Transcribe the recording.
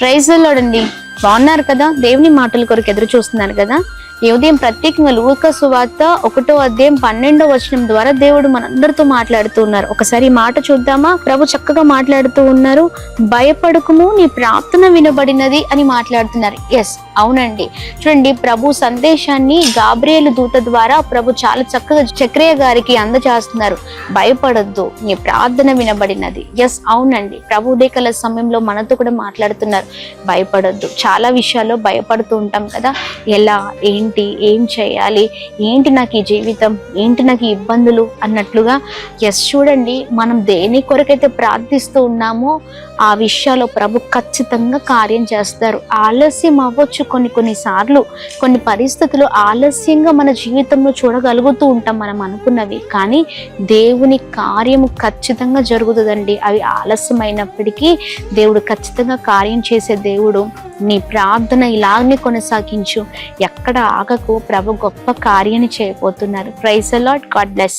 Praise the lord అండి. బాగున్నారు కదా? దేవుని మాటల కొరకు ఎదురు చూస్తున్నారు కదా? ఈ ఉదయం ప్రత్యేకంగా లూకా సువార్త 1వ అధ్యాయం 12వ వచనం ద్వారా దేవుడు మనందరితో మాట్లాడుతూ ఉన్నారు. ఒకసారి ఈ మాట చూద్దామా? ప్రభు చక్కగా మాట్లాడుతూ ఉన్నారు. భయపడకుము, నీ ప్రార్థన వినబడినది అని మాట్లాడుతున్నారు. ఎస్, అవునండి. చూడండి, ప్రభు సందేశాన్ని గాబ్రియేలు దూత ద్వారా ప్రభు చాలా చక్కగా చక్రయ్య గారికి అందజేస్తున్నారు. భయపడొద్దు, నీ ప్రార్థన వినబడినది. ఎస్, అవునండి. ప్రభు ఉదయకాల సమయంలో మనతో కూడా మాట్లాడుతున్నారు. భయపడొద్దు. చాలా విషయాల్లో భయపడుతూ ఉంటాం కదా. ఎలా, ఏం చేయాలి, ఏంటి నాకు ఈ జీవితం, ఏంటి నాకు ఈ ఇబ్బందులు అన్నట్లుగా. ఎస్, చూడండి, మనం దేని కొరకైతే ప్రార్థిస్తూ ఉన్నామో ఆ విషయాల్లో ప్రభు ఖచ్చితంగా కార్యం చేస్తారు. ఆలస్యం అవ్వచ్చు, కొన్నిసార్లు కొన్ని పరిస్థితులు ఆలస్యంగా మన జీవితంలో చూడగలుగుతూ ఉంటాం మనం అనుకున్నవి. కానీ దేవుని కార్యము ఖచ్చితంగా జరుగుతుందండి. అవి ఆలస్యమైనప్పటికీ దేవుడు ఖచ్చితంగా కార్యం చేసే దేవుడు. నీ ప్రార్థన ఇలాగనే కొనసాగించు, ఎక్కడ ఆగకు. ప్రభు గొప్ప కార్యాన్ని చేయబోతున్నారు. Praise the Lord. God bless.